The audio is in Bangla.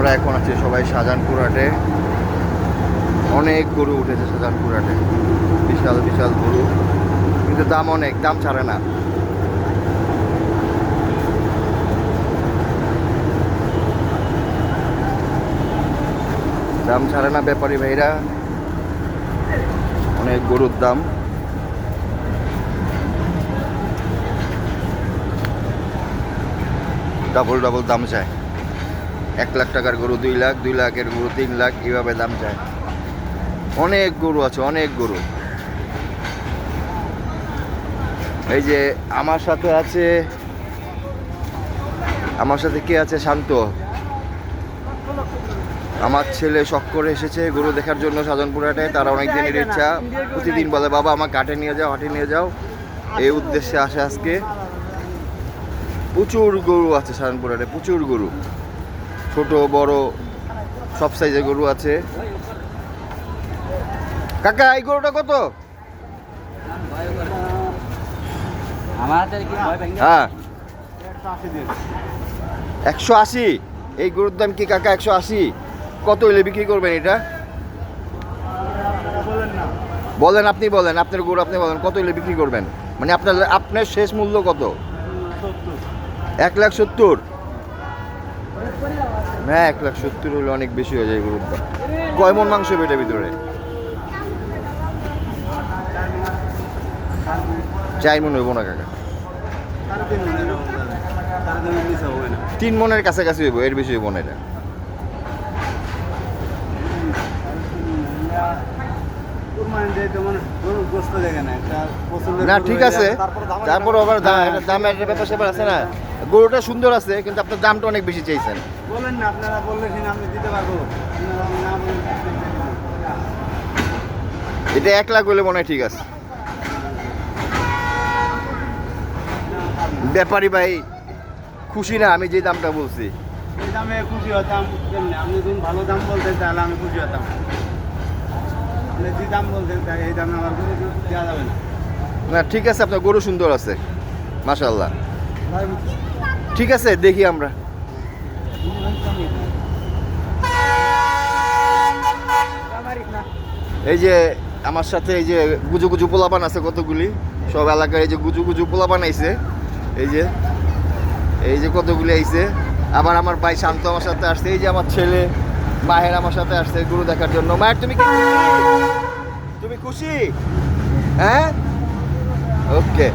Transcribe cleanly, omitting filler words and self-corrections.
আমরা এখন আছি সবাই শাহজাহানপুর হাটে। অনেক গরু উঠেছে শাহজাহানপুর হাটে, বিশাল বিশাল গরু, কিন্তু দাম অনেক, দাম ছাড়ে না। দাম ছাড়ে না ব্যাপারী ভাইরা, অনেক গরুর দাম। ডাবল ডাবল দাম চায়। 1 লাখ টাকার গরু 2 লাখ, 2 লাখের গরু 3 লাখ, এইভাবে দাম চায়। অনেক গরু আছে, অনেক গরু। এই যে আমার সাথে আছে, আমার সাথে কে আছে? শান্ত। আমার ছেলে শখ করে এসেছে গরু দেখার জন্য শাহজাহানপুর হাটে। তারা অনেক দিনের ইচ্ছা, প্রতিদিন বলে বাবা আমাকে হাটে নিয়ে যাও, হাটে নিয়ে যাও। এই উদ্দেশ্যে আসে আজকে। প্রচুর গরু আছে শাহজাহানপুর হাটে, প্রচুর গরু, ছোট বড় সব সাইজের গরু আছে। কাকা এই গরুটা কত? হ্যাঁ 180। এই গরুর দাম কি কাকা 180? কত হইলে বিক্রি করবেন এটা? বলেন, আপনি বলেন, আপনার গরু আপনি বলেন, কত হইলে বিক্রি করবেন? মানে আপনার শেষ মূল্য কত? 1,70,000? হ্যাঁ 1,70,000 হলে অনেক বেশি হয়ে যায় গরুর দাম। কয় মন মাংস হবে এটার ভিতরে? 4 মন হইব না কাকা, 3 মনের কাছাকাছি হইব, এর বেশি হইব না এটা। না ঠিক আছে, তারপর আবার দামের ব্যাপার স্যাপার আছে না। গরুটা সুন্দর আছে, কিন্তু আপনার দামটা অনেক বেশি চাইছেন। বলেন না, আপনারা বললে আমি দিতে পারবো। এটা 1 লাখ হলে মনে হয় ঠিক আছে। ব্যাপারী ভাই খুশি না আমি যে দামটা বলছি? এই দামে খুশি হতাম কেমনে? আপনি যদি ভালো দাম বলতেন তাহলে আমি খুশি হতাম। আপনি যে দাম বলতেন এই দামে আমার গরু দেওয়া যাবে না। না ঠিক আছে, আপনার গরু সুন্দর আছে মাশাআল্লাহ। ঠিক আছে, দেখি আমরা। এই যে আমার সাথে এই যে গুজু গুজু পোলাপান আছে কতগুলি, সব এলাকায় এই যে গুজু গুজু পোলাপান আইছে। এই যে কতগুলি আইছে। আবার আমার ভাই শান্ত আমার সাথে আসছে। এই যে আমার ছেলে মাহের আমার সাথে আসছে গরু দেখার জন্য। মায়ের তুমি কি খুশি? তুমি খুশি? হ্যাঁ ওকে।